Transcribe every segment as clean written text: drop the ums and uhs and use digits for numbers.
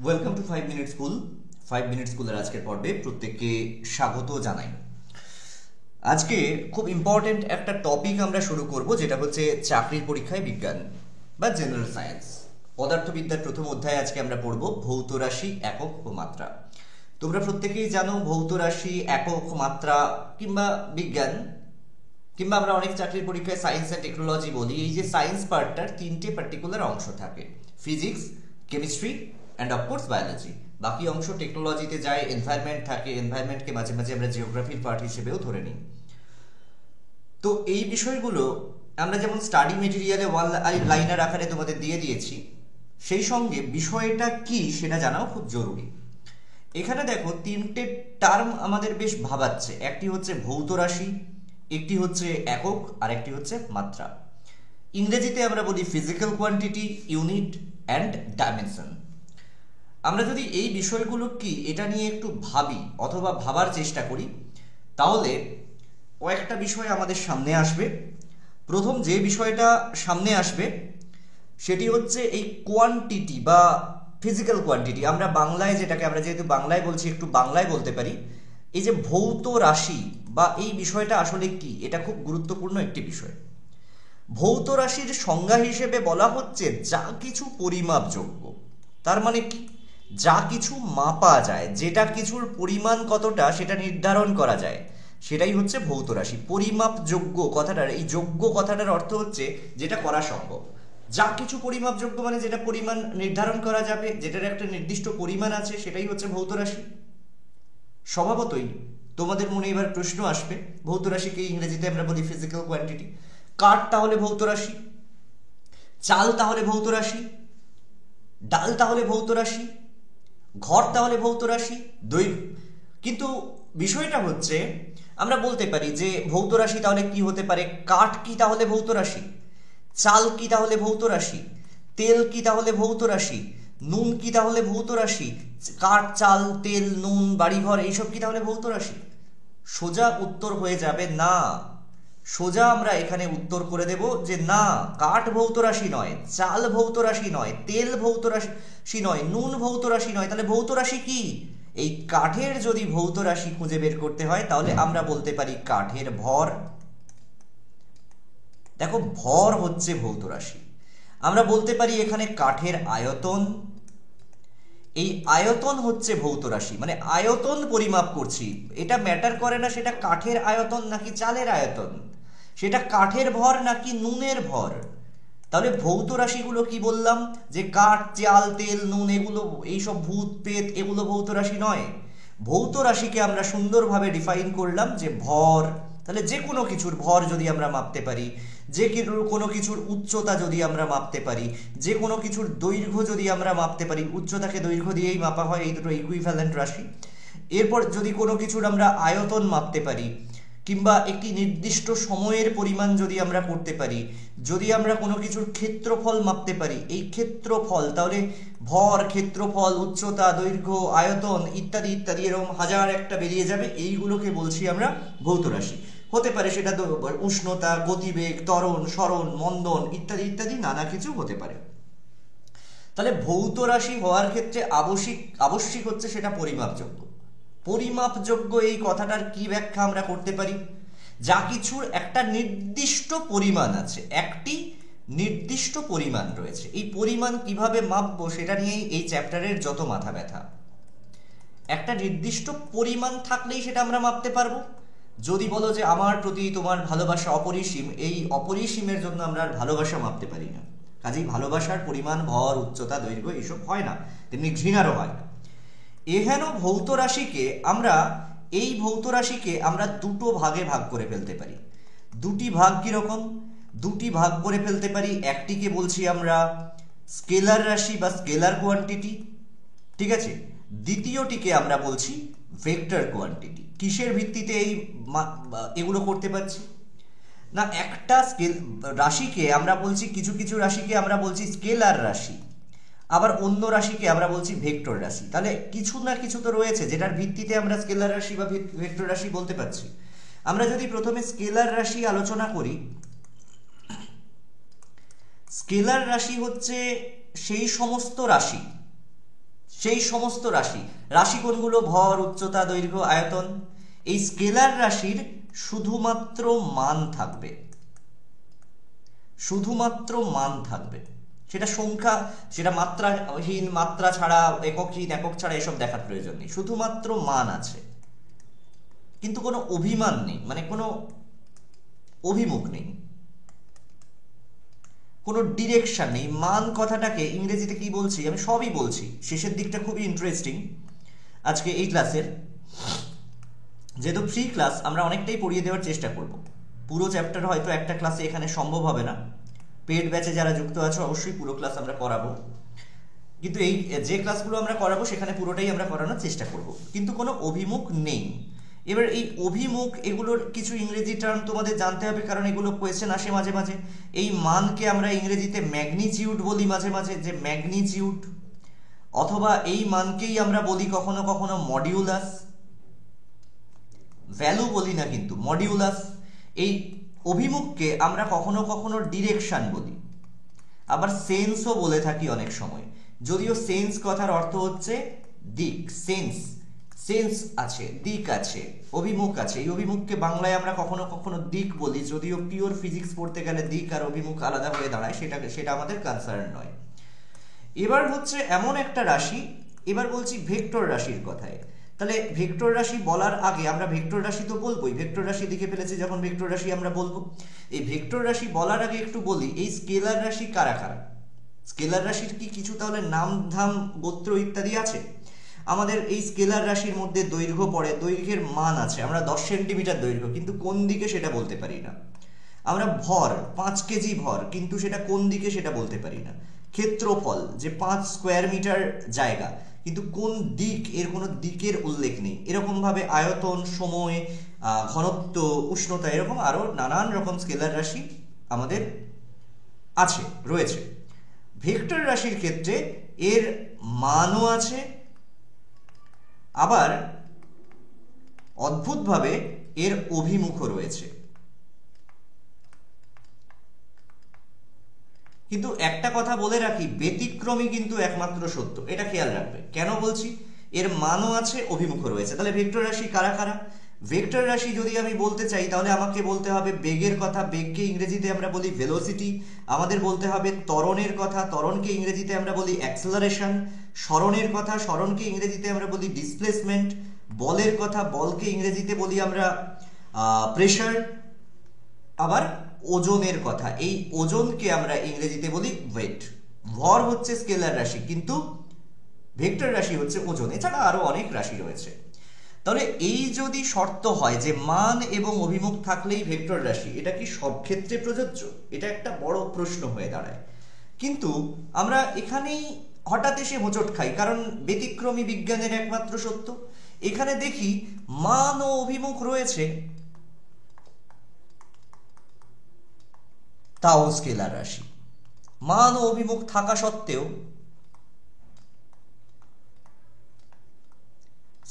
Welcome to 5 minute school. 5 minute স্কুলের আজকের পর্বে প্রত্যেককে স্বাগত জানাই। আজকে খুব ইম্পর্টেন্ট একটা টপিক আমরা শুরু করব, যেটা হচ্ছে চাকরির পরীক্ষায় বিজ্ঞান বা জেনারেল সায়েন্স। পদার্থবিদ্যার প্রথম অধ্যায়ে আজকে আমরা পড়ব ভৌত রাশি, একক ও মাত্রা। তোমরা প্রত্যেকেই জানো ভৌত রাশি, একক, মাত্রা কিংবা বিজ্ঞান, কিংবা আমরা অনেক চাকরির পরীক্ষায় সায়েন্স অ্যান্ড টেকনোলজি বলি। এই যে সায়েন্স পার্টটার তিনটে পার্টিকুলার অংশ থাকে: physics, chemistry and of course biology. বাকি অংশ টেকনোলজিতে যায়, এনভায়রনমেন্ট থাকে, এনভায়রনমেন্টকে মাঝে মাঝে আমরা জিওগ্রাফির পার্ট হিসেবেও ধরে নিই। তো এই বিষয়গুলো আমরা যেমন স্টাডি মেটেরিয়ালে ওয়ান লাইনার আকারে তোমাদের দিয়ে দিয়েছি, সেই সঙ্গে বিষয়টা কি সেটা জানাও খুব জরুরি। এখানে দেখো তিনটে টার্ম আমাদের বেশ ভাবাচ্ছে। একটি হচ্ছে ভৌত রাশি, একটি হচ্ছে একক, আর একটি হচ্ছে মাত্রা। ইংরেজিতে আমরা বলি physical quantity, unit and dimension. আমরা যদি এই বিষয়গুলো কি এটা নিয়ে একটু ভাবি অথবা ভাবার চেষ্টা করি, তাহলে কয়েকটা বিষয় আমাদের সামনে আসবে। প্রথম যে বিষয়টা সামনে আসবে সেটি হচ্ছে এই কোয়ান্টিটি বা ফিজিক্যাল কোয়ান্টিটি। আমরা বাংলায় যেটাকে, আমরা যেহেতু বাংলায় বলছি একটু বাংলায় বলতে পারি, এই যে ভৌত রাশি বা এই বিষয়টা আসলে কি, এটা খুব গুরুত্বপূর্ণ একটি বিষয়। ভৌত রাশির সংজ্ঞা হিসেবে বলা হচ্ছে যা কিছু পরিমাপযোগ্য। তার মানে কি? যা কিছু মাপা যায়, যেটা কিছুর পরিমাণ কতটা সেটা নির্ধারণ করা যায়, সেটাই হচ্ছে ভৌত রাশি। পরিমাপযোগ্য কথাটার, এই যোগ্য কথাটার অর্থ হচ্ছে যেটা করা সম্ভব। যা কিছু পরিমাপযোগ্য মানে যেটা পরিমাণ নির্ধারণ করা যাবে, যেটার একটা নির্দিষ্ট পরিমাণ আছে, সেটাই হচ্ছে ভৌত রাশি। স্বভাবতই তোমাদের মনে এবার প্রশ্ন আসবে, ভৌত রাশিকে ইংরেজিতে আমরা বলি ফিজিক্যাল কোয়ান্টিটি। কাঠ তাহলে ভৌত রাশি, চাল তাহলে ভৌত রাশি, ডাল তাহলে ভৌত রাশি, ঘর তাহলে ভৌত রাশি, দৈর্ঘ্য। কিন্তু বিষয়টা হচ্ছে আমরা বলতে পারি যে ভৌত রাশি তাহলে কি হতে পারে? কাঠ কি তাহলে ভৌত রাশি? চাল কি তাহলে ভৌত রাশি? তেল কি তাহলে ভৌত রাশি? নুন কি তাহলে ভৌত রাশি? কাঠ, চাল, তেল, নুন, বাড়িঘর এইসব কি তাহলে ভৌত রাশি? সোজা উত্তর হয়ে যাবে না। সোজা আমরা এখানে উত্তর করে দেব যে না, কাঠ ভৌত রাশি নয়, চাল ভৌত রাশি নয়, তেল ভৌত রাশি নয়, নুন ভৌত রাশি নয়। তাহলে ভৌত রাশি কি? এই কাঠের যদি ভৌত রাশি খুঁজে বের করতে হয় তাহলে আমরা বলতে পারি কাঠের ভর। দেখো, ভর হচ্ছে ভৌত রাশি। আমরা বলতে পারি এখানে কাঠের আয়তন। এই আয়তন হচ্ছে ভৌত রাশি, মানে আয়তন পরিমাপ করছি। এটা ম্যাটার করে না সেটা কাঠের আয়তন নাকি চালের আয়তন, সেটা কাঠের ভর নাকি নুনের ভর। তাহলে ভৌত রাশিগুলো কি বললাম? যে কাঠ, চাল, তেল, নুন, এগুলো, এইসব ভূত প্রেত, এগুলো ভৌত রাশি নয়। ভৌত রাশিকে আমরা সুন্দরভাবে ডিফাইন করলাম যে ভর। তাহলে যে কোনো কিছুর ভর যদি আমরা মাপতে পারি, যে কোনো কিছুর উচ্চতা যদি আমরা মাপতে পারি, যে কোনো কিছুর দৈর্ঘ্য যদি আমরা মাপতে পারি, উচ্চতাকে দৈর্ঘ্য দিয়েই মাপা হয়, এই দুটো ইকুইভ্যালেন্ট রাশি। এরপর যদি কোনো কিছুর আমরা আয়তন মাপতে পারি, কিংবা একটি নির্দিষ্ট সময়ের পরিমাণ যদি আমরা করতে পারি, যদি আমরা কোনো কিছুর ক্ষেত্রফল মাপতে পারি, এই ক্ষেত্রফল, তাহলে ভর, ক্ষেত্রফল, উচ্চতা, দৈর্ঘ্য, আয়তন ইত্যাদি ইত্যাদি, এরকম হাজার একটা বেরিয়ে যাবে। এইগুলোকে বলছি আমরা ভৌত রাশি। হতে পারে সেটা উষ্ণতা, গতিবেগ, ত্বরণ, সরণ, মন্দন ইত্যাদি ইত্যাদি নানা কিছু হতে পারে। তাহলে ভৌত রাশি হওয়ার ক্ষেত্রে আবশ্যিক হচ্ছে সেটা পরিমাপযোগ্য। পরিমাপযোগ্য এই কথাটার কি ব্যাখ্যা আমরা করতে পারি? যা কিছুর একটা নির্দিষ্ট পরিমাণ আছে, একটি নির্দিষ্ট পরিমাণ রয়েছে। এই পরিমাণ কিভাবে মাপবো সেটা নিয়েই এই চ্যাপ্টারের যত মাথা ব্যথা। একটা নির্দিষ্ট পরিমাণ থাকলেই সেটা আমরা মাপতে পারবো। যদি বলো যে আমার প্রতি তোমার ভালোবাসা অপরিসীম, এই অপরিসীমের জন্য আমরা আর ভালোবাসা মাপতে পারি না। কাজেই ভালোবাসার পরিমাণ, ভর, উচ্চতা, দৈর্ঘ্য এইসব হয় না, তেমনি ঘৃণারও হয় না। এহেন ভৌত রাশিকে আমরা দুটো ভাগে ভাগ করে ফেলতে পারি। দুটি ভাগ কিরকম? দুটি ভাগ করে ফেলতে পারি। একটিকে বলছি আমরা স্কেলার রাশি বা স্কেলার কোয়ান্টিটি, ঠিক আছে? দ্বিতীয়টিকে আমরা বলছি ভেক্টর কোয়ান্টিটি। কিসের ভিত্তিতে এগুলো করতে পারছি না? একটা রাশিকে আমরা বলছি, কিছু কিছু রাশিকে আমরা বলছি স্কেলার রাশি, আবার অন্য রাশিকে আমরা বলছি ভেক্টর রাশি। তাহলে কিছু না কিছু তো রয়েছে যেটার ভিত্তিতে আমরা স্কেলার রাশি বা ভেক্টর রাশি বলতে পারছি। আমরা যদি প্রথমে স্কেলার রাশি আলোচনা করি, স্কেলার রাশি হচ্ছে সেই সমস্ত রাশি সেই সমস্ত রাশি, রাশি কোনগুলো? ভর, উচ্চতা, দৈর্ঘ্য, আয়তন। এই স্কেলার রাশির শুধুমাত্র মান থাকবে, শুধুমাত্র মান থাকবে। সেটা সংখ্যা, সেটা মাত্রাহীন, মাত্রা ছাড়া, এককহীন, একক ছাড়া এসব দেখার প্রয়োজন নেই, শুধুমাত্র মান আছে। কিন্তু কোনো অভিমান নেই, মানে কোনো অভিমুখ নেই, কোনো ডিরেকশন নেই। মান কথাটাকে ইংরেজিতে কি বলছি আমি সবই বলছি, শেষের দিকটা খুবই ইন্টারেস্টিং আজকে এই ক্লাসের। যেহেতু ফ্রি ক্লাস, আমরা অনেকটাই পড়িয়ে দেওয়ার চেষ্টা করব। পুরো চ্যাপ্টার হয়তো একটা ক্লাসে এখানে সম্ভব হবে না, পেড ব্যাচে যারা যুক্ত আছে অবশ্যই পুরো ক্লাস আমরা করাবো, কিন্তু এই যে ক্লাসগুলো আমরা করাবো সেখানে পুরোটাই আমরা করানোর চেষ্টা করব, কিন্তু কোনো অভিমুখ নেই। এবার এই অভিমুখ, এগুলোর কিছু ইংরেজি টার্ম তোমাদের জানতে হবে, কারণ এগুলো কোয়েশ্চেন আসে মাঝে মাঝে। এই মানকে আমরা ইংরেজিতে ম্যাগনিচিউড বলি মাঝে মাঝে, যে ম্যাগনিচিউড, অথবা এই মানকেই আমরা বলি কখনো কখনো মডিউলাস, ভ্যালু বলি না কিন্তু মডিউলাস। এই অভিমুখকে আমরা কখনো কখনো ডিরেকশন বলি, আবার সেন্সও বলে থাকি অনেক সময়, যদিও সেন্স কথার অর্থ হচ্ছে দিক। সেন্স, সেন্স আছে, দিক আছে, অভিমুখ আছে। এই অভিমুখকে বাংলায় আমরা কখনো কখনো দিক বলি, যদিও পিওর ফিজিক্স পড়তে গেলে দিক আর অভিমুখ আলাদা হয়ে দাঁড়ায়, সেটা আমাদের কনসার্ন নয়। এবার হচ্ছে এমন একটা রাশি, এবার বলছি ভেক্টর রাশির কথায়। তাহলে ভেক্টর রাশি বলার আগে আমরা ভেক্টর রাশি তো বলবোই, ভেক্টর রাশি লিখে ফেলেছি যখন ভেক্টর রাশি আমরা বলবো। এই ভেক্টর রাশি বলার আগে একটু বলি এই স্কেলার রাশি কারা কারা। স্কেলার রাশির কি কিছু তাহলে নাম ধাম গোত্র ইত্যাদি আছে? আমাদের এই স্কেলার রাশির মধ্যে দৈর্ঘ্য পড়ে, দৈর্ঘ্যের মান আছে, আমরা 10 সেন্টিমিটার দৈর্ঘ্য, কিন্তু কোন দিকে সেটা বলতে পারি না। আমরা ভর 5 কেজি ভর, কিন্তু সেটা কোন দিকে সেটা বলতে পারি না। ক্ষেত্রফল যে 5 স্কোয়ার মিটার জায়গা, কিন্তু কোন দিক, এর কোনো দিকের উল্লেখ নেই। এরকম ভাবে আয়তন, সময়, ঘনত্ব, উষ্ণতা, এরকম আরো নানান রকম স্কেলার রাশি আমাদের আছে, রয়েছে। ভেক্টর রাশির ক্ষেত্রে এর মানও আছে, আবার অদ্ভুতভাবে এর অভিমুখও রয়েছে। কিন্তু একটা কথা বলে রাখি, ব্যতিক্রমী কিন্তু একমাত্র সত্য, এটা খেয়াল রাখবে। কেন বলছি? এর মানও আছে, অভিমুখও রয়েছে। তাহলে ভেক্টর রাশি কারা কারা? ভেক্টর রাশি যদি আমি বলতে চাই তাহলে আমাকে বলতে হবে বেগের কথা, বেগকে ইংরেজিতে আমরা বলি ভেলোসিটি। আমাদের বলতে হবে ত্বরণের কথা, ত্বরণকে ইংরেজিতে আমরা বলি অ্যাক্সেলারেশন। সরণের কথা, সরণকে ইংরেজিতে আমরা বলি ডিসপ্লেসমেন্ট। বলের কথা, বলকে ইংরেজিতে বলি আমরা প্রেশার। আবার ওজনের কথা, এই ওজনকে আমরা ইংরেজিতে বলি ওয়েট। ভর হচ্ছে স্কেলার রাশি, কিন্তু ভেক্টর রাশি হচ্ছে ওজন। এছাড়া আরো অনেক রাশি রয়েছে। তাহলে এই যদি শর্ত হয় যে মান এবং অভিমুখ থাকলেই ভেক্টর রাশি, এটা কি সব ক্ষেত্রে প্রযোজ্য? এটা একটা বড় প্রশ্ন হয়ে দাঁড়ায়। কিন্তু আমরা এখানেই হঠাৎ এসে হোঁচট খাই, কারণ ব্যতিক্রমী বিজ্ঞানের একমাত্র সত্য। এখানে দেখি মান ও অভিমুখ রয়েছে, তাও স্কেলার রাশি। মান ও অভিমুখ থাকা সত্ত্বেও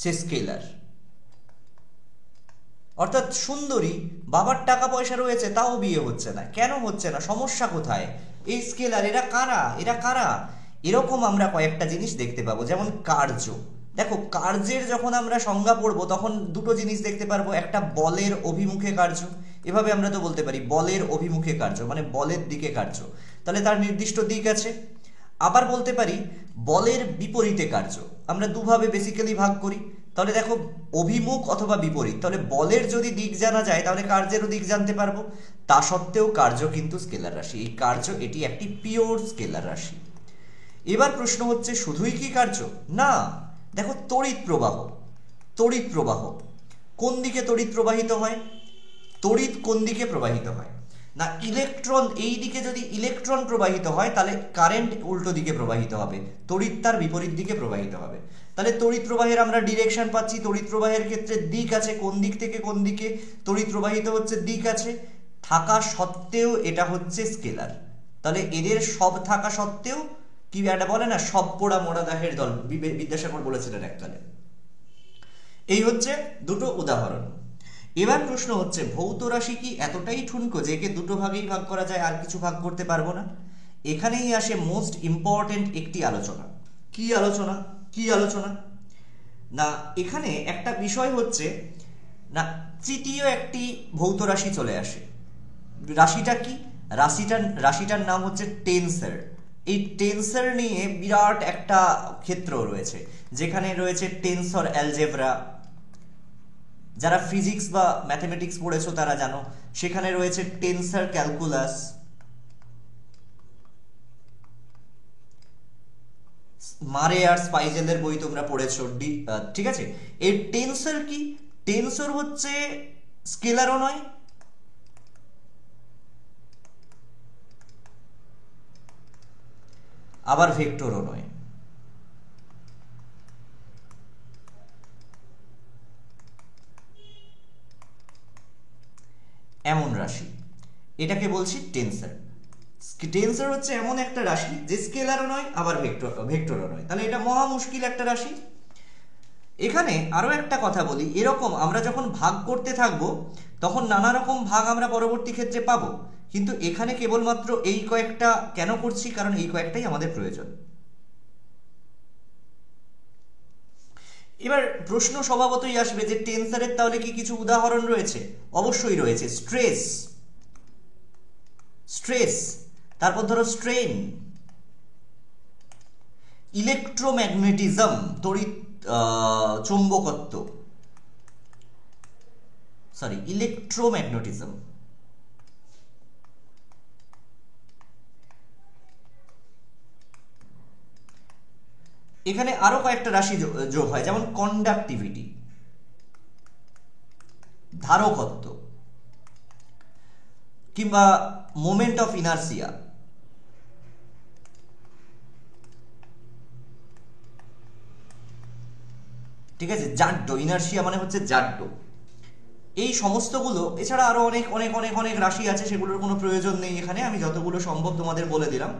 সে স্কেলার। অর্থাৎ সুন্দরী, বাবার টাকা পয়সা রয়েছে, তাও বিয়ে হচ্ছে না। কেন হচ্ছে না? সমস্যা কোথায়? এই স্কেলার, এরা কারা, এরা কারা? এরকম আমরা কয়েকটা জিনিস দেখতে পাবো। যেমন কার্য, দেখো কার্যের যখন আমরা সংজ্ঞা পড়বো তখন দুটো জিনিস দেখতে পারবো। একটা বলের অভিমুখে কার্য, এভাবে আমরা তো বলতে পারি বলের অভিমুখে কার্য, মানে বলের দিকে কার্য, তাহলে তার নির্দিষ্ট দিক আছে। আবার বলতে পারি বলের বিপরীতে কার্য, আমরা দুভাবে বেসিক্যালি ভাগ করি। তাহলে দেখো অভিমুখ অথবা বিপরীত, তাহলে বলের যদি দিক জানা যায় তাহলে কার্যেরও দিক জানতে পারবো। তা সত্ত্বেও কার্য কিন্তু স্কেলার রাশি। এই কার্য, এটি একটি পিওর স্কেলার রাশি। এবার প্রশ্ন হচ্ছে শুধুই কি কার্য? না, দেখো তড়িৎ প্রবাহ, তড়িৎ প্রবাহ কোন দিকে তড়িৎ প্রবাহিত হয়? তড়িৎ কোন দিকে প্রবাহিত হয় না, ইলেকট্রন এই দিকে যদি ইলেকট্রন প্রবাহিত হয় তাহলে কারেন্ট উল্টো দিকে প্রবাহিত হবে, তড়িৎ তার বিপরীত দিকে প্রবাহিত হবে। তাহলে তড়িৎ প্রবাহের আমরা ডিরেকশন পাচ্ছি, তড়িৎ প্রবাহের ক্ষেত্রে দিক আছে, কোন দিক থেকে কোন দিকে তড়িৎ প্রবাহিত হচ্ছে দিক আছে। থাকা সত্ত্বেও এটা হচ্ছে স্কেলার। তাহলে এদের সব থাকা সত্ত্বেও কি একটা বলে না, সব পোড়া মোড়া দাহের দল, বিদ্যাসাগর বলেছিলেন এককালে। এই হচ্ছে দুটো উদাহরণ। এবার প্রশ্ন হচ্ছে ভৌত রাশি কি এতটাই ঠুনকো যে একে দুটো ভাগেই ভাগ করা যায়, আর কিছু ভাগ করতে পারবো না? এখানেই আসে মোস্ট ইম্পর্টেন্ট একটি আলোচনা। কি আলোচনা? কি আলোচনা না, এখানে একটা বিষয় হচ্ছে না, তৃতীয় একটি ভৌত রাশি চলে আসে। রাশিটা কি? রাশিটার নাম হচ্ছে টেন্সর। এই টেন্সর নিয়ে বিরাট একটা ক্ষেত্র রয়েছে, যেখানে রয়েছে টেন্সর অ্যালজেব্রা। যারা ফিজিক্স বা ম্যাথমেটিক্স পড়েছো তারা জানো, সেখানে রয়েছে টেন্সর ক্যালকুলাস। মারে আর স্পাইজেলের বই তোমরা পড়েছো, ঠিক আছে। এই টেন্সর কি? টেন্সর হচ্ছে স্কেলারও নয়, আবার ভেক্টরও নয়। এমন রাশি, এটাকে বলছি টেন্সর। টেন্সর হচ্ছে এমন একটা রাশি যে স্কেলারও নয় আবার ভেক্টরও নয়, তাহলে এটা মহা মুশকিল একটা রাশি। এখানে আরো একটা কথা বলি, এরকম আমরা যখন ভাগ করতে থাকবো তখন নানা রকম ভাগ আমরা পরবর্তী ক্ষেত্রে পাবো, কিন্তু এখানে কেবলমাত্র এই কয়েকটা কেন করছি, কারণ এই কয়েকটাই আমাদের প্রয়োজন। এবার প্রশ্ন স্বভাবতই আসবে যে টেন্সরের তাহলে কি কিছু উদাহরণ রয়েছে? অবশ্যই রয়েছে। স্ট্রেস, স্ট্রেস, তারপর ধরো স্ট্রেন, ইলেকট্রোম্যাগনেটিজম, তড়িৎ চৌম্বকত্ব, সরি ইলেকট্রোম্যাগনেটিজম। এখানে আরো কয়েকটা রাশি যোগ হয়, যেমন কন্ডাক্টিভিটি, ধারকত্ব, কিংবা মোমেন্ট অফ ইনার্সিয়া। ঠিক আছে, জাড্য, ইনার্সিয়া মানে হচ্ছে জাড্য। এই সমস্তগুলো, এছাড়া আরো অনেক অনেক অনেক অনেক রাশি আছে, সেগুলোর কোনো প্রয়োজন নেই এখানে, আমি যতগুলো সম্ভব তোমাদের বলে দিলাম।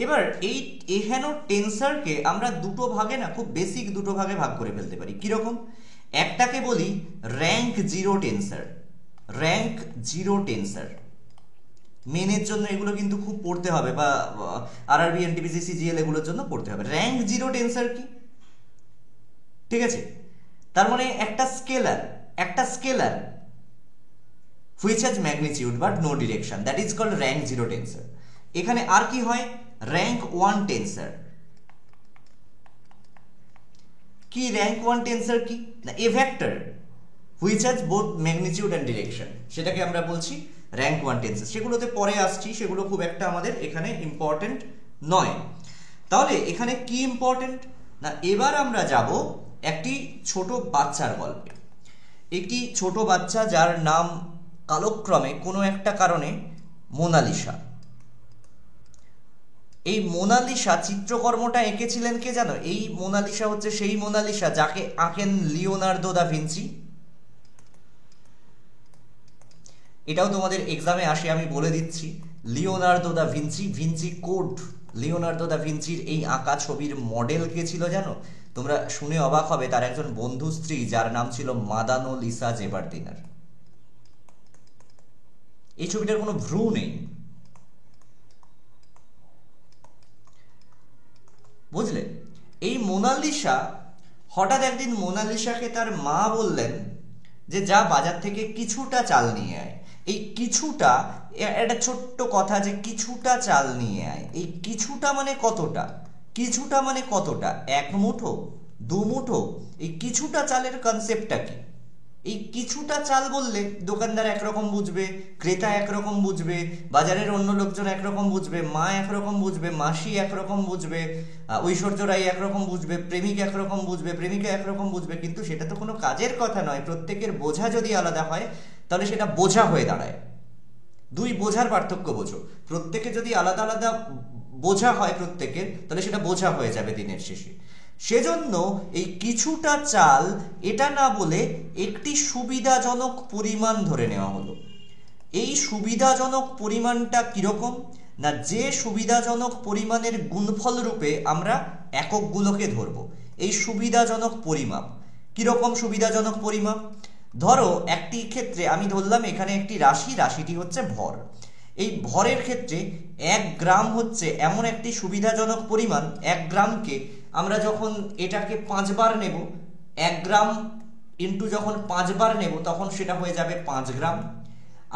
এবার এই এখানে টেন্সরকে আমরা দুটো ভাগে না, খুব বেসিক দুটো ভাগে ভাগ করে ফেলতে পারি। কিরকম? একটাকে বলি rank zero tensor. Rank zero tensor মেনের জন্য এগুলো কিন্তু খুব পড়তে হবে, বা আরআরবি, এনটিপিসি, সিজিএল এগুলোর জন্য পড়তে হবে। র্যাঙ্ক জিরো টেন্সর কি? ঠিক আছে, তার মানে একটা scalar which has magnitude but no direction, that is called rank zero tensor. এখানে আর কি হয়? rank 1 tensor। কি rank 1 tensor কি? না, a vector which has both magnitude and direction, সেটাকে আমরা বলছি rank 1 tensor। সেগুলোতে পরে আসছি, সেগুলো খুব একটা আমাদের এখানে ইম্পর্টেন্ট নয়। তাহলে এখানে কি ইম্পর্টেন্ট না, এবার আমরা যাব একটি ছোট বাচ্চার গল্পে। একটি ছোট বাচ্চা যার নাম কালক্রমে কোনো একটা কারণে মোনালিসা। এই মোনালিসা চিত্রকর্মটা এঁকেছিলেন কে জানো? এই মোনালিসা হচ্ছে সেই মোনালিসা যাকে আঁকেন লিওনার্দো দা ভিঞ্চি। এটাও তোমাদের এক্সামে আসে, আমি বলে দিচ্ছি। Leonardo da Vinci, Vinci code. Leonardo da ভিঞ্চির এই আঁকা ছবির মডেল কে ছিল জানো? তোমরা শুনে অবাক হবে, তার একজন বন্ধু স্ত্রী যার নাম ছিল মাদানো লিসা জেবার্দিনার। এই ছবিটার কোনো ভ্রু নেই, বুঝলে? এই মোনালিসা, হঠাৎ একদিন মোনালিসাকে তার মা বললেন যে যা বাজার থেকে কিছুটা চাল নিয়ে আয়। এই কিছুটা, একটা ছোট্ট কথা যে কিছুটা চাল নিয়ে আয়, এই কিছুটা মানে কতটা? কিছুটা মানে কতটা? 1 মুঠো, 2 মুঠো? এই কিছুটা চালের কনসেপ্টটা কি? এই কিছুটা চাল বললে দোকানদার একরকম বুঝবে, ক্রেতা একরকম বুঝবে, বাজারের অন্য লোকজন একরকম বুঝবে, মা একরকম বুঝবে, মাসি একরকম বুঝবে, ঐশ্বর্য রায় একরকম বুঝবে, প্রেমিক একরকম বুঝবে, প্রেমিকা একরকম বুঝবে। কিন্তু সেটা তো কোনো কাজের কথা নয়। প্রত্যেকের বোঝা যদি আলাদা হয় তাহলে সেটা বোঝা হয়ে দাঁড়ায়। দুই বোঝার পার্থক্য বোঝো। প্রত্যেকে যদি আলাদা আলাদা বোঝা হয় প্রত্যেকের, তাহলে সেটা বোঝা হয়ে যাবে দিনের শেষে। সেজন্য এই কিছুটা চাল এটা না বলে একটি সুবিধাজনক পরিমাণ ধরে নেওয়া হলো। এই সুবিধাজনক পরিমাণটা কিরকম না, যে সুবিধাজনক পরিমাণের গুণফল রূপে আমরা এককগুলোকে ধরবো। এই সুবিধাজনক পরিমাপ কিরকম? সুবিধাজনক পরিমাপ ধরো একটি ক্ষেত্রে আমি ধরলাম এখানে একটি রাশি, রাশিটি হচ্ছে ভর। এই ভরের ক্ষেত্রে 1 গ্রাম হচ্ছে এমন একটি সুবিধাজনক পরিমাণ, 1 গ্রামকে আমরা যখন এটাকে 5 বার নেব, 1 গ্রাম ইন্টু যখন 5 বার নেব তখন সেটা হয়ে যাবে 5 গ্রাম।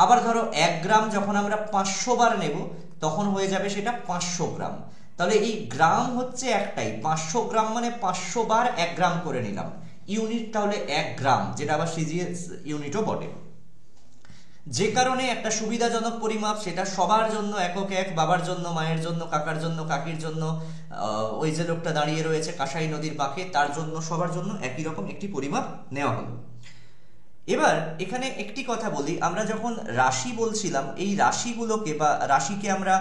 আবার ধরো 1 গ্রাম যখন আমরা 500 বার নেব তখন হয়ে যাবে সেটা 500 গ্রাম। তাহলে এই গ্রাম হচ্ছে একটাই, 500 গ্রাম মানে 500 বার 1 গ্রাম করে নিলাম। ইউনিট তাহলে 1 গ্রাম, যেটা আবার সিজিএস ইউনিটও বটে। যে কারণে একটা সুবিধাজনক পরিমাপ, সেটা সবার জন্য একক এক, বাবার জন্য, মায়ের জন্য, কাকার জন্য, কাকির জন্য, ওই যে লোকটা দাঁড়িয়ে রয়েছে কাঁসাই নদীর পাশে তার জন্য, সবার জন্য একই রকম একটি পরিমাপ নেওয়া হলো। এবার এখানে একটি কথা বলি, আমরা যখন রাশি বলছিলাম, এই রাশিগুলোকে বা রাশিকে আমরা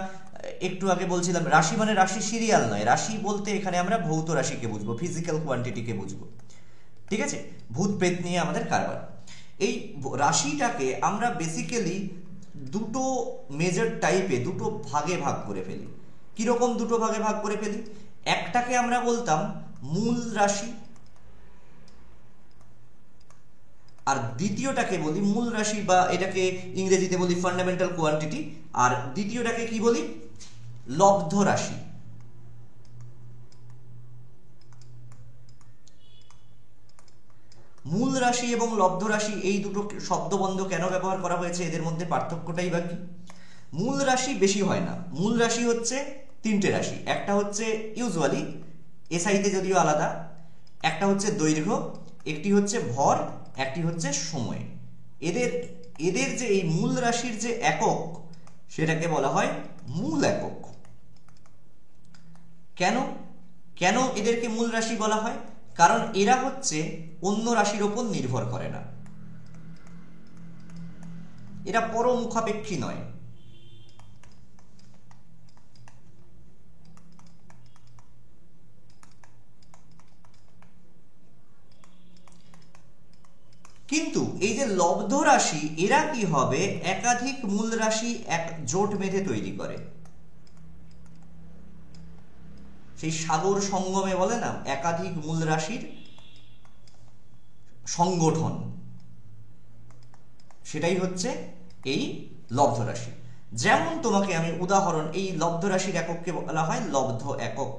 একটু আগে বলছিলাম, রাশি মানে রাশি সিরিয়াল নয়, রাশি বলতে এখানে আমরা ভৌত রাশিকে বুঝবো, ফিজিক্যাল কোয়ান্টিটিকে বুঝবো, ঠিক আছে? ভূত প্রেত নিয়ে আমাদের কারবার। এই রাশিটাকে আমরা বেসিক্যালি দুটো মেজর টাইপে, দুটো ভাগে ভাগ করে ফেলি। কিরকম দুটো ভাগে ভাগ করে ফেলি? একটাকে আমরা বলতাম মূল রাশি, আর দ্বিতীয়টাকে বলি মূল রাশি বা এটাকে ইংরেজিতে বলি ফান্ডামেন্টাল কোয়ান্টিটি, আর দ্বিতীয়টাকে কি বলি? লব্ধ রাশি। মূল রাশি এবং লব্ধ রাশি এই দুটো শব্দবন্ধ কেন ব্যবহার করা হয়েছে, এদের মধ্যে পার্থক্যটাই বা কি? মূল রাশি বেশি হয় না, মূল রাশি হচ্ছে 3টে রাশি। একটা হচ্ছে ইউজুয়ালি এসআইতে যদিও আলাদা, একটা হচ্ছে দৈর্ঘ্য, একটি হচ্ছে ভর, একটি হচ্ছে সময়। এদের যে এই মূল রাশির যে একক, সেটাকে বলা হয় মূল একক। কেন কেন এদেরকে মূল রাশি বলা হয়? কারণ এরা হচ্ছে অন্য রাশির ওপর নির্ভর করে না, এরা পরমুখাপেক্ষী নয়। কিন্তু এই যে লব্ধ রাশি, এরা কি হবে? একাধিক মূল রাশি এক জোট বেঁধে তৈরি করে। সেই সাগর সঙ্গমে বলে না, একাধিক মূল রাশির সংগঠন, সেটাই হচ্ছে এই লব্ধ রাশি। যেমন তোমাকে আমি উদাহরণ, এই লব্ধ রাশির একককে বলা হয় লব্ধ একক।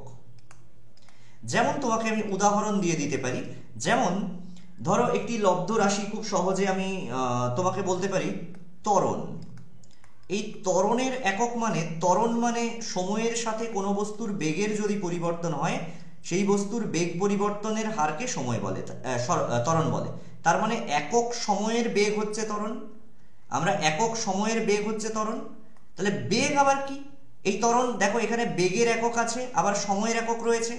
যেমন তোমাকে আমি উদাহরণ দিয়ে দিতে পারি, যেমন ধরো একটি লব্ধ রাশি, খুব সহজে আমি তোমাকে বলতে পারি ত্বরণ। এই ত্বরণের একক মানে, ত্বরণ মানে সময়ের সাথে কোনো বস্তুর বেগের যদি পরিবর্তন হয়, সেই বস্তুর বেগ পরিবর্তনের হারকে সময় বলে, ত্বরণ বলে। তার মানে একক সময়ের বেগ হচ্ছে ত্বরণ, আমরা একক সময়ের বেগ হচ্ছে ত্বরণ। তাহলে বেগ আবার কি? এই ত্বরণ দেখো, এখানে বেগের একক আছে, আবার সময়ের একক রয়েছে।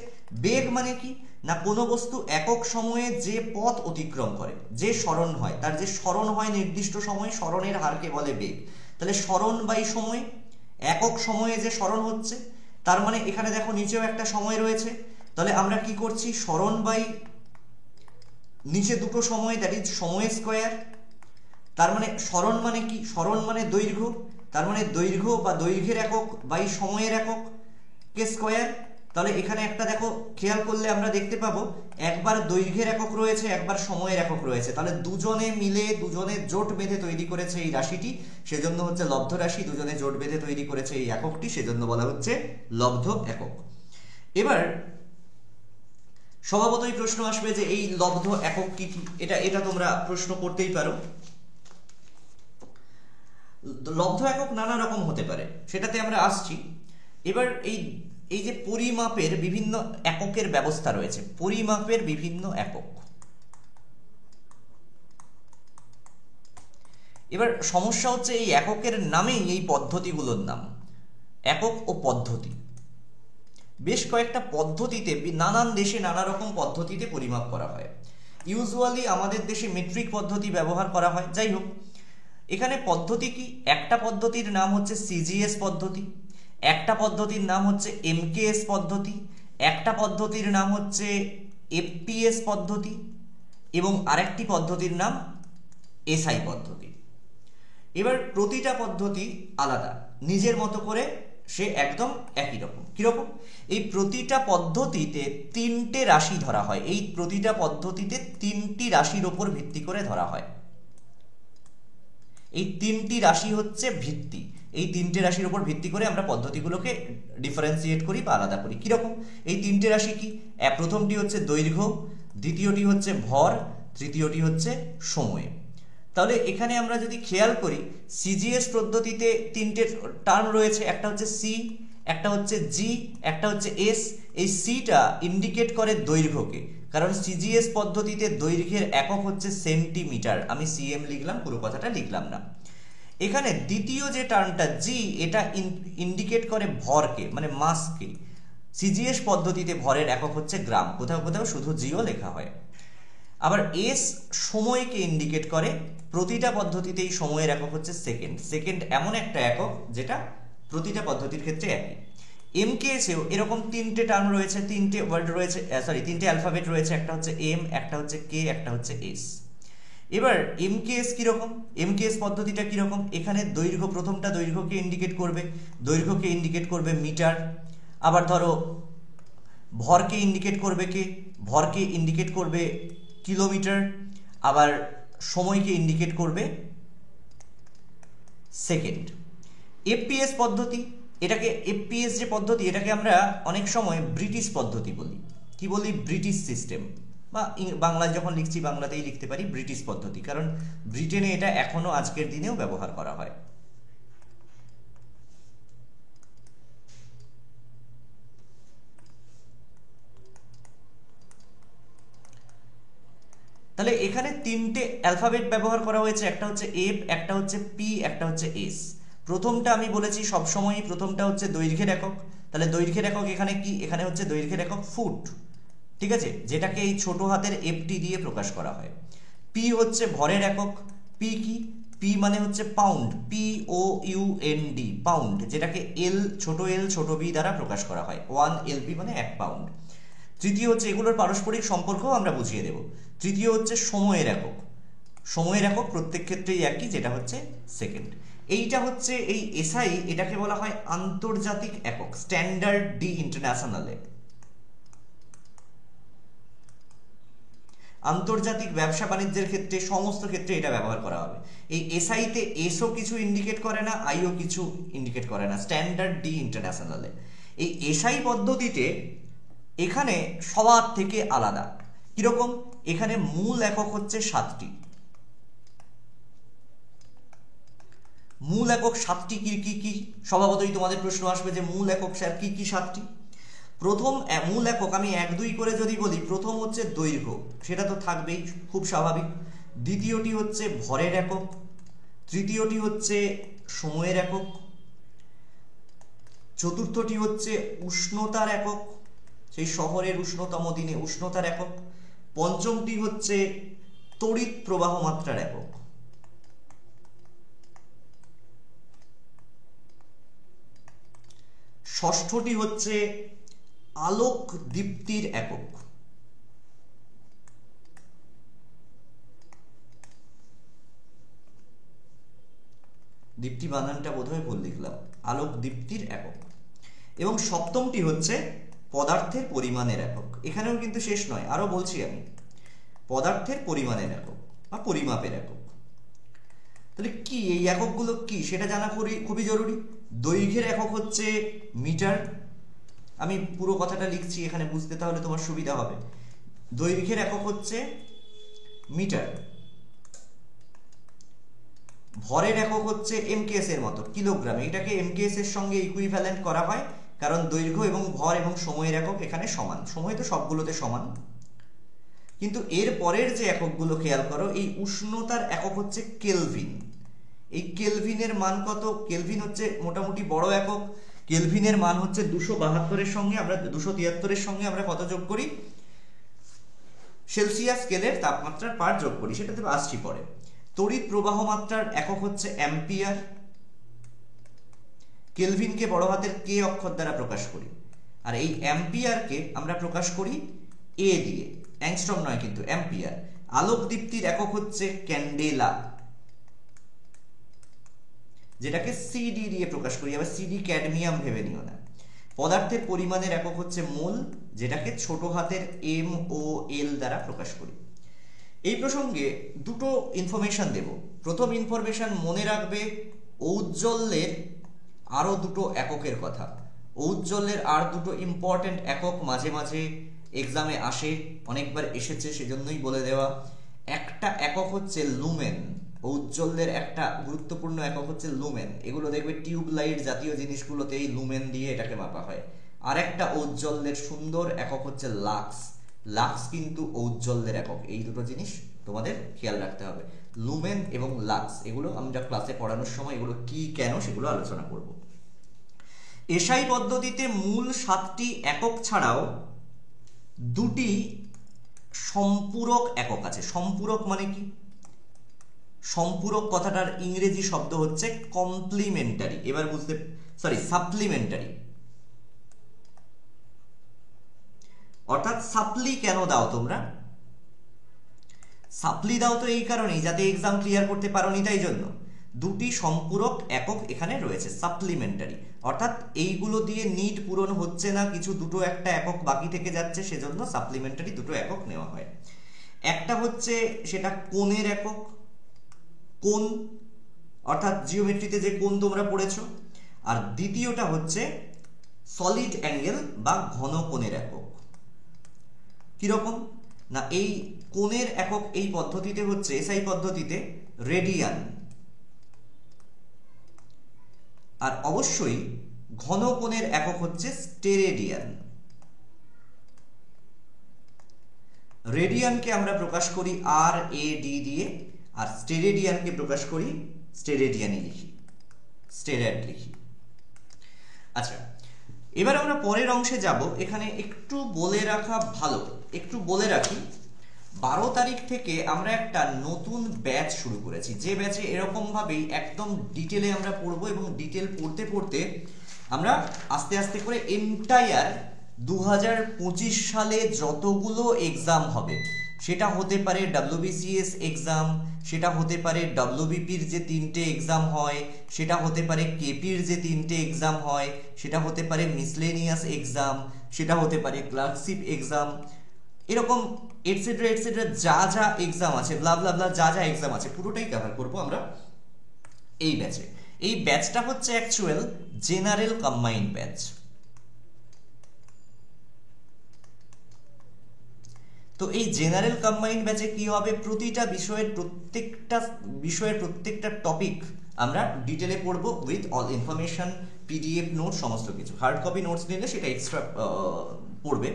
বেগ মানে কি না, কোনো বস্তু একক সময়ে যে পথ অতিক্রম করে, যে সরণ হয়, তার যে সরণ হয় নির্দিষ্ট সময়ে, সরণের হারকে বলে বেগ। তাহলে সরণ বাই সময়, একক সময়ে যে সরণ হচ্ছে, তার মানে এখানে দেখো নিচেও একটা সময় রয়েছে। তাহলে আমরা কি করছি? সরণ বাই নিচে দুটো সময়, দ্যাট ইজ সময় স্কোয়ার। তার মানে সরণ মানে কি? সরণ মানে দৈর্ঘ্য, তার মানে দৈর্ঘ্য বা দৈর্ঘ্যের একক বাই সময়ের একক কে স্কোয়ার। তাহলে এখানে একটা দেখো, খেয়াল করলে আমরা দেখতে পাবো একবার দৈর্ঘ্যের একক রয়েছে, একবার সময়ের একক রয়েছে। তাহলে দুজনে মিলে, দুজনে জোট বেঁধে তৈরি করেছে এই রাশিটি, সেজন্য হচ্ছে লব্ধ রাশি। দুজনে জোট বেঁধে তৈরি করেছে এই এককটি, সেজন্য বলা হচ্ছে লব্ধ একক। এবার স্বভাবতই প্রশ্ন আসবে যে এই লব্ধ একক কি কি? এটা তোমরা প্রশ্ন করতেই পারো। লব্ধ একক নানা রকম হতে পারে, সেটাতে আমরা আসছি। এবার এই যে পরিমাপের বিভিন্ন এককের ব্যবস্থা রয়েছে, পরিমাপের বিভিন্ন একক। এবার সমস্যা হচ্ছে এই এককের নামেই এই পদ্ধতিগুলোর নাম, একক ও পদ্ধতি। বেশ কয়েকটা পদ্ধতিতে, নানান দেশে নানা রকম পদ্ধতিতে পরিমাপ করা হয়। ইউজুয়ালি আমাদের দেশে মেট্রিক পদ্ধতি ব্যবহার করা হয়। যাই হোক, এখানে পদ্ধতি কি? একটা পদ্ধতির নাম হচ্ছে সিজিএস পদ্ধতি, একটা পদ্ধতির নাম হচ্ছে এমকেএস পদ্ধতি, একটা পদ্ধতির নাম হচ্ছে এফপিএস পদ্ধতি, এবং আরেকটি পদ্ধতির নাম এসআই পদ্ধতি। এবার প্রতিটা পদ্ধতি আলাদা, নিজের মতো করে সে একদম একই রকম। কিরকম? এই প্রতিটা পদ্ধতিতে 3টে রাশি ধরা হয়, এই প্রতিটা পদ্ধতিতে 3টি রাশির ওপর ভিত্তি করে ধরা হয়। এই তিনটি রাশি হচ্ছে ভিত্তি। এই তিনটে রাশির উপর ভিত্তি করে আমরা পদ্ধতিগুলোকে ডিফারেন্সিয়েট করি বা আলাদা করি। কিরকম? এই তিনটে রাশি কি? প্রথমটি হচ্ছে দৈর্ঘ্য, দ্বিতীয়টি হচ্ছে ভর, তৃতীয়টি হচ্ছে সময়। তাহলে এখানে আমরা যদি খেয়াল করি, সিজিএস পদ্ধতিতে তিনটে টার্ম রয়েছে, একটা হচ্ছে সি, একটা হচ্ছে জি, একটা হচ্ছে এস। এই সিটা ইন্ডিকেট করে দৈর্ঘ্যকে, কারণ সিজিএস পদ্ধতিতে দৈর্ঘ্যের একক হচ্ছে সেন্টিমিটার। আমি সিএম লিখলাম, পুরো কথাটা লিখলাম না। এখানে দ্বিতীয় যে টার্মটা জি, এটা ইন্ডিকেট করে ভরকে, মানে মাসকে। সিজিএস পদ্ধতিতে ভরের একক হচ্ছে গ্রাম, কোথাও কোথাও শুধু জিও লেখা হয়। আবার এস সময়কে ইন্ডিকেট করে, প্রতিটা পদ্ধতিতেই সময়ের একক হচ্ছে সেকেন্ড। সেকেন্ড এমন একটা একক যেটা প্রতিটা পদ্ধতির ক্ষেত্রে একই। এমকেএসেও এরকম তিনটে টার্ম রয়েছে, তিনটে ওয়ার্ড রয়েছে, তিনটে অ্যালফাবেট রয়েছে, একটা হচ্ছে এম, একটা হচ্ছে কে, একটা হচ্ছে এস। এবার এমকেএস কিরকম? এমকেএস পদ্ধতিটা কিরকম? এখানে দৈর্ঘ্য, প্রথমটা দৈর্ঘ্যকে ইন্ডিকেট করবে, দৈর্ঘ্যকে ইন্ডিকেট করবে মিটার। আবার ধরো ভরকে ইন্ডিকেট করবে কে? ভরকে ইন্ডিকেট করবে কিলোমিটার। আবার সময়কে ইন্ডিকেট করবে সেকেন্ড। এফপিএস পদ্ধতি, এটাকে এফপিএস যে পদ্ধতি, এটাকে আমরা অনেক সময় ব্রিটিশ পদ্ধতি বলি। কি বলি? ব্রিটিশ সিস্টেম, বা বাংলায় যখন লিখছি বাংলাতেই লিখতে পারি ব্রিটিশ পদ্ধতি, কারণ ব্রিটেনে এটা এখনো আজকের দিনেও ব্যবহার করা হয়। তাহলে এখানে তিনটে অ্যালফাবেট ব্যবহার করা হয়েছে, একটা হচ্ছে এফ, একটা হচ্ছে পি, একটা হচ্ছে এস। প্রথমটা আমি বলেছি সবসময়ই প্রথমটা হচ্ছে দৈর্ঘ্যের একক। তাহলে দৈর্ঘ্যের একক এখানে কি? এখানে হচ্ছে দৈর্ঘ্যের একক ফুট, ঠিক আছে, যেটাকে এই ছোট হাতের এফটি দিয়ে প্রকাশ করা হয়। পি হচ্ছে ভরের একক। পি কি? পি মানে হচ্ছে পাউন্ড, POUND, পাউন্ড, যেটাকে এল, ছোট এল ছোট বি দ্বারা প্রকাশ করা হয়। 1 LP মানে 1 পাউন্ড। তৃতীয় হচ্ছে, এগুলোর পারস্পরিক সম্পর্কও আমরা বুঝিয়ে দেব। তৃতীয় হচ্ছে সময়ের একক। সময়ের একক প্রত্যেক ক্ষেত্রেই একই, যেটা হচ্ছে সেকেন্ড। এইটা হচ্ছে এই এসআই, এটাকে বলা হয় আন্তর্জাতিক একক, স্ট্যান্ডার্ড ডি ইন্টারন্যাশনালে। আন্তর্জাতিক ব্যবসা বাণিজ্যের ক্ষেত্রে, সমস্ত ক্ষেত্রে এটা ব্যবহার করা হবে। এই এসআইতে এসও কিছু ইন্ডিকেট করে না, আইও কিছু ইন্ডিকেট করে না, স্ট্যান্ডার্ড ডি ইন্টারন্যাশনালে। এই এসআই পদ্ধতিতে এখানে সবার থেকে আলাদা। কিরকম? এখানে মূল একক হচ্ছে 7টি। মূল একক 7টি কি কি কি? স্বভাবতই তোমাদের প্রশ্ন আসবে যে মূল একক স্যার কি কি 7টি? প্রথম মূল একক আমি 1 2 করে যদি বলি, প্রথম হচ্ছে দৈর্ঘ্য, সেটা তো থাকবেই, খুব স্বাভাবিক। দ্বিতীয়টি হচ্ছে ভরের একক, তৃতীয়টি হচ্ছে সময়ের একক, চতুর্থটি হচ্ছে উষ্ণতার একক, সেই শহরের উষ্ণতম দিনে উষ্ণতার একক। পঞ্চমটি হচ্ছে তড়িৎ প্রবাহ মাত্রার একক। ষষ্ঠটি হচ্ছে আলোক দীপ্তির একক। দীপ্তি বানানটা বোধহয় ভুল লিখলাম, আলোক দীপ্তির একক। এবং সপ্তমটি হচ্ছে পদার্থের পরিমাণের একক। এখানেও কিন্তু শেষ নয়, আরো বলছি আমি, পদার্থের পরিমাণের একক বা পরিমাপের একক। তাহলে কি এই এককগুলো কি সেটা জানা খুবই জরুরি। দৈর্ঘ্যের একক হচ্ছে মিটার। আমি পুরো কথাটা লিখছি এখানে বুঝতে, তাহলে তোমার সুবিধা হবে। দৈর্ঘ্যের একক হচ্ছে মিটার। ভরের একক হচ্ছে এমকেএস এর মতো, কিলোগ্রাম। এটাকে এমকেএস এর সঙ্গে ইকুইভ্যালেন্ট করা হয়, কারণ দৈর্ঘ্য এবং ভর এবং সময়ের একক এখানে সমান। সময় তো সবগুলোতে সমান, কিন্তু এর পরের যে এককগুলো খেয়াল করো, এই উষ্ণতার একক হচ্ছে কেলভিন। এই কেলভিনের মান কত? কেলভিন হচ্ছে মোটামুটি বড় একক। কেলভিনের মান হচ্ছে 272 সঙ্গে আমরা 273 সঙ্গে আমরা কত যোগ করি? সেলসিয়াস স্কেলের তাপমাত্রার পার যোগ করি, সেটাতে আসছি পরে। তড়িৎ প্রবাহ মাত্রার একক হচ্ছে অ্যাম্পিয়ার। কেলভিনকে বড় হাতের কে অক্ষর দ্বারা প্রকাশ করি, আর এই অ্যাম্পিয়ারকে আমরা প্রকাশ করি এ দিয়ে, অ্যাংস্ট্রম নয় কিন্তু, অ্যাম্পিয়ার। আলোক দীপ্তির একক হচ্ছে ক্যান্ডেলা, যেটাকে সিডি দিয়ে প্রকাশ করি, আবার সিডি ক্যাডমিয়াম ভেবে নিও না। পদার্থের পরিমাণের একক হচ্ছে মোল, যেটাকে ছোট হাতের MOL দ্বারা প্রকাশ করি। এই প্রসঙ্গে দুটো ইনফরমেশন দেব। প্রথম ইনফরমেশন, মনে রাখবে ঔজ্জ্বল্যের আরও দুটো এককের কথা। ঔজ্জ্বল্যের আর দুটো ইম্পর্টেন্ট একক মাঝে মাঝে এক্সামে আসে, অনেকবার এসেছে, সেজন্যই বলে দেওয়া। একটা একক হচ্ছে লুমেন, ঔজ্জ্বল্যের একটা গুরুত্বপূর্ণ একক হচ্ছে লুমেন। এগুলো দেখবে টিউব লাইট জাতীয় জিনিসগুলোতে এই লুমেন দিয়ে এটাকে মাপা হয়। আর একটা ঔজ্জ্বল্যের সুন্দর একক হচ্ছে লাক্স। লাক্স কিন্তু ঔজ্জ্বল্যের একক। এই দুটো জিনিস তোমাদের খেয়াল রাখতে হবে, লুমেন এবং লাক্স। এগুলো আমরা ক্লাসে পড়ানোর সময় এগুলো কি কেন সেগুলো আলোচনা করব। এসআই পদ্ধতিতে মূল 7টি একক ছাড়াও দুটি সম্পূরক একক আছে। সম্পূরক মানে কি? সম্পূরক কথাটার ইংরেজি শব্দ হচ্ছে কমপ্লিমেন্টারি। এবার সাপ্লিমেন্টারি। অর্থাৎ সাপ্লি কেন দাও তোমরা? সাপ্লি দাও তো এই কারণেই যাতে এক্সাম ক্লিয়ার করতে পারোনি, তাই জন্য দুটি সম্পূরক একক এখানে রয়েছে, সাপ্লিমেন্টারি। অর্থাৎ এইগুলো দিয়ে নিট পূরণ হচ্ছে না, কিছু দুটো একটা একক বাকি থেকে যাচ্ছে, সেজন্য সাপ্লিমেন্টারি দুটো একক নেওয়া হয়। একটা হচ্ছে সেটা কোণের একক, কোণ অর্থাৎ জিওমেট্রিতে যে কোণ তোমরা পড়েছো। আর দ্বিতীয়টা হচ্ছে সলিড অ্যাঙ্গেল বা ঘন কোণের একক। কিরকম না, এই কোণের একক এই পদ্ধতিতে হচ্ছে, এসআই পদ্ধতিতে, রেডিয়ান। আর অবশ্যই ঘন কোণের একক হচ্ছে স্টেরেডিয়ান। রেডিয়ানকে আমরা প্রকাশ করি RAD দিয়ে, আর স্টেরেডিয়ানকে প্রকাশ করি স্টেরেডিয়ানই লিখি, স্টেরেড লিখি। আচ্ছা, এবার আমরা পরের অংশে যাব। এখানে একটু বলে রাখা ভালো, একটু বলে রাখি, 12 তারিখ থেকে আমরা একটা নতুন ব্যাচ শুরু করেছি, যে ব্যাচে এরকম ভাবেই একদম ডিটেলে আমরা পড়বো, এবং ডিটেল পড়তে পড়তে আমরা আস্তে আস্তে করে এন্টায়ার 2025 সালে যতগুলো এক্সাম হবে, সেটা হতে পারে WBCS এক্সাম, সেটা হতে পারে WBPর যে 3টে এক্সাম হয়, সেটা হতে পারে KPর যে 3টে এক্সাম হয়, সেটা হতে পারে মিসলেনিয়াস এক্সাম, সেটা হতে পারে ক্লার্কশিপ এক্সাম, এরকম এটসেট্রা এটসেট্রা যা যা এক্সাম আছে, ব্লা ব্লা ব্লা যা যা এক্সাম আছে, পুরোটাই কভার করবো আমরা এই ব্যাচে। এই ব্যাচটা হচ্ছে অ্যাকচুয়াল জেনারেল কম্বাইন্ড ব্যাচ। তো এই জেনারেল কম্বাইন্ড ব্যাচে কি হবে, প্রতিটা বিষয়ের প্রত্যেকটা টপিক আমরা ডিটেলে পড়বো, with all information, PDF note, সমস্ত কিছু। হার্ড কপি নোটস নিলে সেটা এক্সট্রা পড়বে।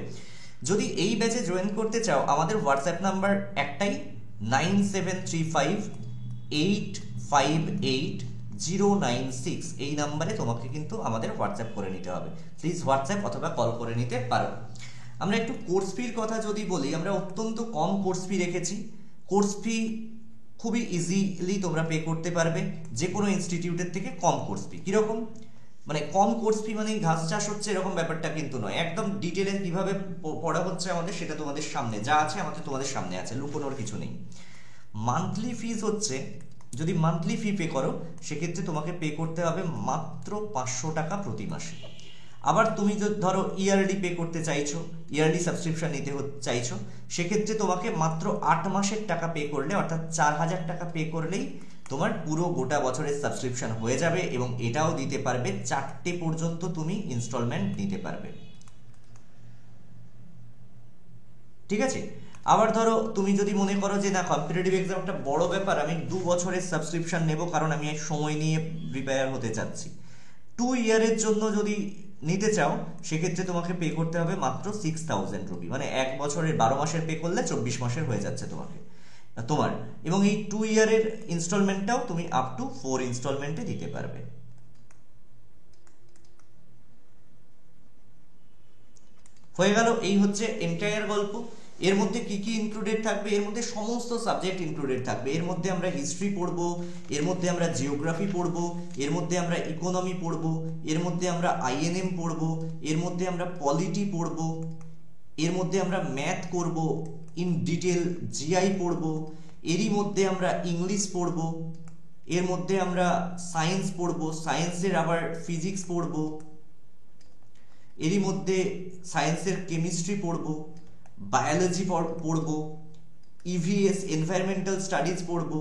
যদি এই ব্যাচে জয়েন করতে চাও, আমাদের হোয়াটসঅ্যাপ নাম্বার একটাই, 9735858096। এই নাম্বারে তোমাকে কিন্তু আমাদের হোয়াটসঅ্যাপ করে নিতে হবে। প্লিজ হোয়াটসঅ্যাপ অথবা কল করে নিতে পারো। আমরা একটু কোর্স ফির কথা যদি বলি, আমরা অত্যন্ত কম কোর্স ফি রেখেছি। কোর্স ফি খুবই ইজিলি তোমরা পে করতে পারবে, যে কোনো ইনস্টিটিউটের থেকে কম কোর্স ফি। কিরকম মানে কম কোর্স ফি মানে ঘাস চাষ হচ্ছে এরকম ব্যাপারটা কিন্তু নয়। একদম ডিটেলে কিভাবে পড়া হচ্ছে আমাদের, সেটা তোমাদের সামনে যা আছে আমাদের তোমাদের সামনে আছে, লুকোনোর কিছু নেই। মান্থলি ফিজ হচ্ছে, যদি মান্থলি ফি পে করো সেক্ষেত্রে তোমাকে পে করতে হবে মাত্র 500 টাকা প্রতি মাসে। আবার তুমি যদি ধরো ইয়ারলি পে করতে চাইছো, ইয়ারলি সাবস্ক্রিপশন নিতে চাইছো, সেক্ষেত্রে তোমাকে মাত্র 8 মাসের টাকা পে করলে, অর্থাৎ 4000 টাকা পে করলেই তোমার পুরো গোটা বছরের সাবস্ক্রিপশন হয়ে যাবে, এবং এটাও দিতে পারবে 4টে পর্যন্ত তুমি ইনস্টলমেন্ট নিতে পারবে। ঠিক আছে। আবার ধরো তুমি যদি মনে করো যে না, কম্পিটিটিভ এক্সাম একটা বড় ব্যাপার, আমি 2 বছরের সাবস্ক্রিপশন নেব, কারণ আমি সময় নিয়ে প্রিপেয়ার হতে চাচ্ছি, 2 ইয়ারের জন্য যদি নিতে চাও, সেক্ষেত্রে তোমাকে পে করতে হবে মাত্র 6000 রুপি। মানে 1 বছরের 12 মাসের পে করলে 24 মাসের হয়ে যাচ্ছে তোমার। এবং এই 2 ইয়ারের ইনস্টলমেন্টটাও তুমি আপ টু 4 ইনস্টলমেন্টে দিতে পারবে। হয়ে গেল, এই হচ্ছে এন্টায়ার গল্প। এর মধ্যে কি কি ইনক্লুডেড থাকবে, এর মধ্যে সমস্ত সাবজেক্ট ইনক্লুডেড থাকবে। এর মধ্যে আমরা হিস্ট্রি পড়বো, এর মধ্যে আমরা জিওগ্রাফি পড়বো, এর মধ্যে আমরা ইকোনমি পড়বো, এর মধ্যে আমরা INM পড়বো, এর মধ্যে আমরা পলিটি পড়বো, এর মধ্যে আমরা ম্যাথ করব ইন ডিটেল, GI পড়বো, এরই মধ্যে আমরা ইংলিশ পড়বো, এর মধ্যে আমরা সায়েন্স পড়বো, সায়েন্সের আবার ফিজিক্স পড়বো, এরই মধ্যে সায়েন্সের কেমিস্ট্রি পড়বো, বায়োলজি পড়বো, ইভিএস এনভায়রনমেন্টাল স্টাডিজ পড়ব,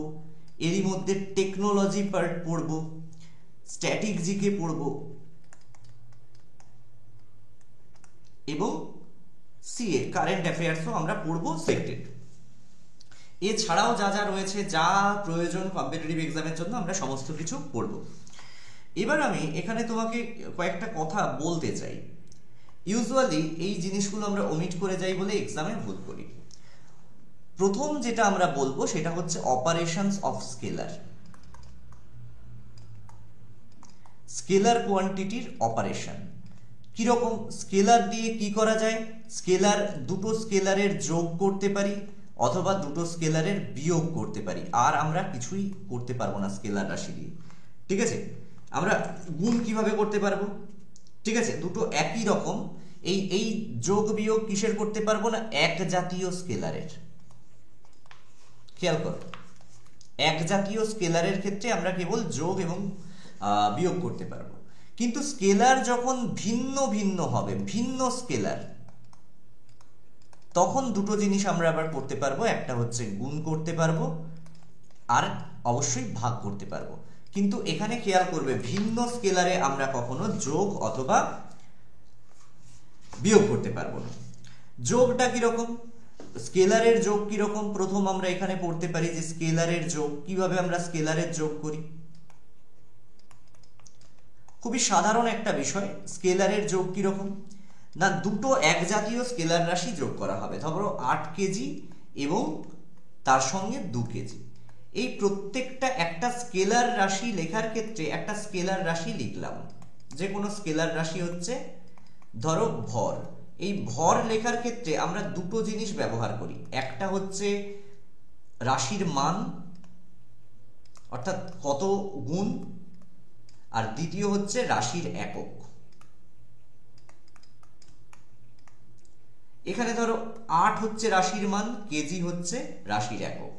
এরই মধ্যে টেকনোলজি পার্ট পড়ব, স্ট্যাটিক জিকে পড়ব এবং সিএ কারেন্ট অ্যাফেয়ার্সও আমরা পড়ব সিলেক্টেড। এছাড়াও যা যা রয়েছে, যা প্রয়োজন কম্পিটিটিভ এক্সামের জন্য, আমরা সমস্ত কিছু পড়ব। এবার আমি এখানে তোমাকে কয়েকটা কথা বলতে চাই। ইউজুয়ালি এই জিনিসগুলো আমরা ওমিট করে যাই বলে এক্সামে ভুল করি। প্রথম যেটা আমরা বলবো সেটা হচ্ছে অপারেশনস অফ স্কেলার। স্কেলার কোয়ান্টিটির অপারেশন কিরকম, স্কেলার দিয়ে কি করা যায়? স্কেলার, দুটো স্কেলারের যোগ করতে পারি অথবা দুটো স্কেলারের বিয়োগ করতে পারি, আর আমরা কিছুই করতে পারবো না স্কেলার রাশি দিয়ে। ঠিক আছে, আমরা গুণ কিভাবে করতে পারবো? ঠিক আছে, দুটো একই রকম, এই যোগ বিয়োগ কিসের করতে পারবো না? এক জাতীয় স্কেলারের। খেয়াল করো, এক জাতীয় স্কেলারের ক্ষেত্রে আমরা কেবল যোগ এবং বিয়োগ করতে পারবো, কিন্তু স্কেলার যখন ভিন্ন ভিন্ন হবে, ভিন্ন স্কেলার, তখন দুটো জিনিস আমরা আবার করতে পারবো। একটা হচ্ছে গুণ করতে পারবো, আর অবশ্যই ভাগ করতে পারবো। কিন্তু এখানে খেয়াল করবে, ভিন্ন স্কেলারে আমরা কখনো যোগ অথবা বিয়োগ করতে পারবো না। যোগটা কিরকম, স্কেলারের যোগ কিরকম, প্রথম আমরা এখানে পড়তে পারি যে স্কেলারের যোগ কিভাবে আমরা স্কেলারের যোগ করি। খুবই সাধারণ একটা বিষয়। স্কেলারের যোগ কিরকম না, দুটো এক জাতীয় স্কেলার রাশি যোগ করা হবে। ধরো 8 কেজি এবং তার সঙ্গে 2 কেজি। এই প্রত্যেকটা একটা স্কেলার রাশি লেখার ক্ষেত্রে একটা স্কেলার রাশি লিখলাম, যে কোনো স্কেলার রাশি হচ্ছে ধরো ভর। এই ভর লেখার ক্ষেত্রে আমরা দুটো জিনিস ব্যবহার করি, একটা হচ্ছে রাশির মান অর্থাৎ কত গুণ, আর দ্বিতীয় হচ্ছে রাশির একক। এখানে ধরো 8 হচ্ছে রাশির মান, কেজি হচ্ছে রাশির একক,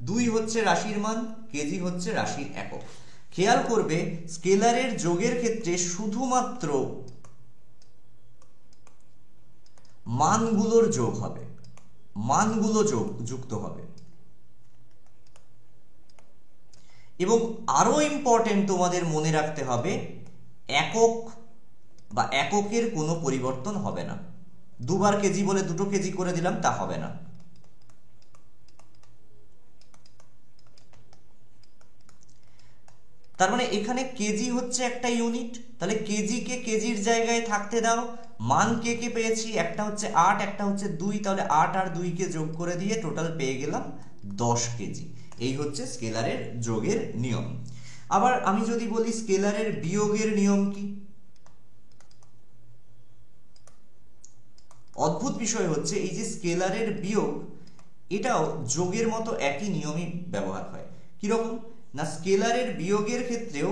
2 হচ্ছে রাশির মান, কেজি হচ্ছে রাশির একক। খেয়াল করবে স্কেলারের যোগের ক্ষেত্রে শুধুমাত্র মানগুলোর যোগ হবে, মানগুলো যুক্ত হবে। এবং আরো ইম্পর্টেন্ট তোমাদের মনে রাখতে হবে, একক বা এককের কোনো পরিবর্তন হবে না। দুবার কেজি বলে 2 কেজি করে দিলাম, তা হবে না। তার মানে এখানে কেজি হচ্ছে একটা ইউনিট, তাহলে কেজি কে কেজির জায়গায় থাকতে দাও। মান কে কে পেয়েছি, একটা হচ্ছে 8, একটা হচ্ছে 2, তাহলে 8 আর 2 কে যোগ করে দিয়ে টোটাল পেয়ে গেলাম 10 কেজি। এই হচ্ছে স্কেলারের যোগের নিয়ম। আবার আমি যদি বলি স্কেলারের বিয়োগের নিয়ম কি, অদ্ভুত বিষয় হচ্ছে এই যে স্কেলারের বিয়োগ, এটাও যোগের মতো একই নিয়মই ব্যবহার হয়। কিরকম না, স্কেলারের বিয়োগের ক্ষেত্রেও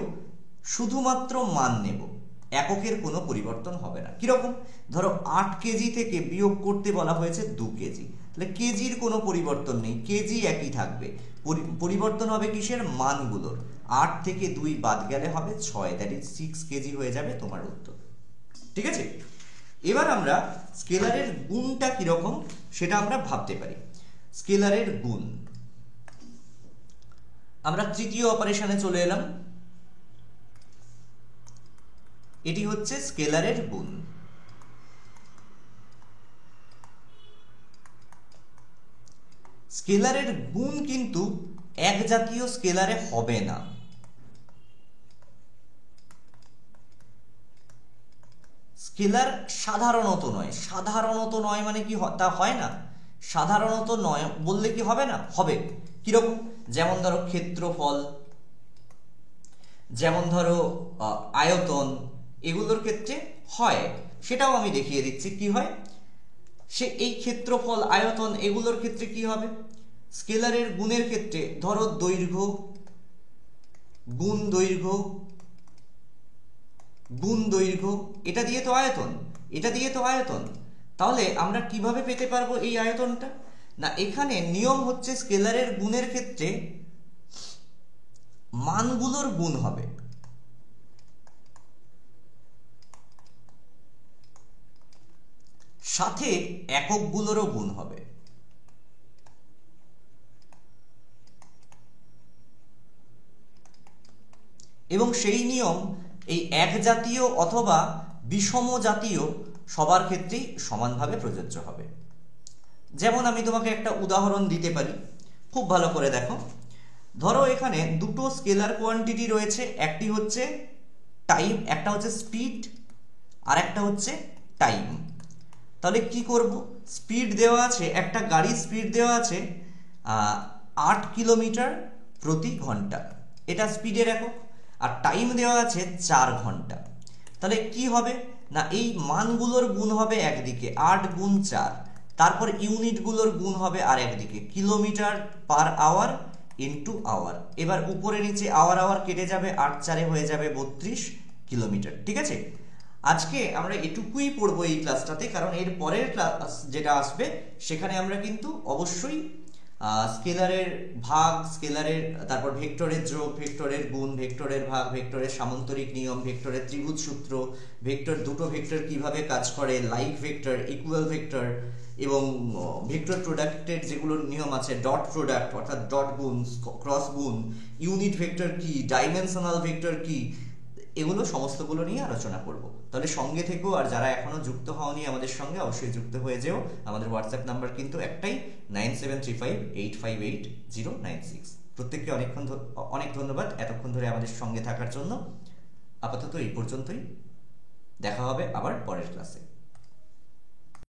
শুধুমাত্র মান নেব, এককের কোনো পরিবর্তন হবে না। কিরকম, ধরো 8 কেজি থেকে বিয়োগ করতে বলা হয়েছে 2 কেজি, তাহলে কেজির কোনো পরিবর্তন নেই, কেজি একই থাকবে। পরিবর্তন হবে কিসের, মানগুলোর। 8 থেকে 2 বাদ গেলে হবে 6, দ্যাট ইজ 6 কেজি হয়ে যাবে তোমার উত্তর। ঠিক আছে, এবার আমরা স্কেলারের গুণটা কিরকম সেটা আমরা ভাবতে পারি। স্কেলারের গুণ, আমরা তৃতীয় অপারেশনে চলে এলাম। এটি হচ্ছে স্কেলারের গুণ। স্কেলারের গুণ কিন্তু এক জাতীয় স্কেলারে হবে না। স্কেলার সাধারণত নয়, সাধারণত নয় মানে কি তা হয় না, সাধারণত নয় বললে কি হবে না, হবে। কিরকম, যেমন ধরো ক্ষেত্রফল, যেমন ধরো আয়তন, এগুলোর ক্ষেত্রে হয়। সেটাও আমি দেখিয়ে দিচ্ছি কি হয়। সে এই ক্ষেত্রফল, আয়তন এগুলোর ক্ষেত্রে কি হবে, স্কেলারের গুণের ক্ষেত্রে ধরো দৈর্ঘ্য গুণ দৈর্ঘ্য গুণ দৈর্ঘ্য, এটা দিয়ে তো আয়তন, এটা দিয়ে তো আয়তন। তাহলে আমরা কিভাবে পেতে পারবো এই আয়তনটা না, এখানে নিয়ম হচ্ছে স্কেলারের গুণের ক্ষেত্রে মানগুলোর গুণ হবে, সাথে এককগুলোরও গুণ হবে। এবং সেই নিয়ম এই এক জাতীয় অথবা বিষম জাতীয় সবার ক্ষেত্রেই সমানভাবে প্রযোজ্য হবে। যেমন আমি তোমাকে একটা উদাহরণ দিতে পারি, খুব ভালো করে দেখো। ধরো এখানে দুটো স্কেলার কোয়ান্টিটি রয়েছে, একটি হচ্ছে টাইম, একটা হচ্ছে স্পিড, আর একটা হচ্ছে টাইম। তাহলে কি করব, স্পিড দেওয়া আছে, একটা গাড়ির স্পিড দেওয়া আছে 8 কিলোমিটার প্রতি ঘন্টা, এটা স্পিডের একক। আর টাইম দেওয়া আছে 4 ঘন্টা। তাহলে কি হবে না, এই মানগুলোর গুণ হবে একদিকে 8 গুণ 4, তারপর ইউনিটগুলোর গুণ হবে আর একদিকে kilometre per hour into hour. এবার উপরে নিচে আওয়ার আওয়ার কেটে যাবে, 8 4 হয়ে যাবে 32 কিলোমিটার। ঠিক আছে, আজকে আমরা এটুকুই পড়বো এই ক্লাসটাতে, কারণ এর পরের ক্লাস যেটা আসবে সেখানে আমরা কিন্তু অবশ্যই স্কেলারের ভাগ, স্কেলারের তারপর ভেক্টরের যোগ, ভেক্টরের গুণ, ভেক্টরের ভাগ, ভেক্টরের সামান্তরিক নিয়ম, ভেক্টরের ত্রিভুজ সূত্র, ভেক্টর দুটো ভেক্টর কিভাবে কাজ করে, লাইক ভেক্টর, ইকুয়াল ভেক্টর, এবং ভেক্টর প্রোডাক্টের যেগুলো নিয়ম আছে, ডট প্রোডাক্ট অর্থাৎ ডট গুণ, ক্রস গুণ, ইউনিট ভেক্টর কি, ডাইমেনশনাল ভেক্টর কি, এগুলো সমস্তগুলো নিয়ে আলোচনা করব। তাহলে সঙ্গে থেকো, আর যারা এখনো যুক্ত হওনি আমাদের সঙ্গে অবশ্যই যুক্ত হয়ে যেও। আমাদের হোয়াটসঅ্যাপ নাম্বার কিন্তু একটাই, 9735858096। প্রত্যেককে অনেক ধন্যবাদ এতক্ষণ ধরে আমাদের সঙ্গে থাকার জন্য। আপাতত এই পর্যন্তই, দেখা হবে আবার পরের ক্লাসে।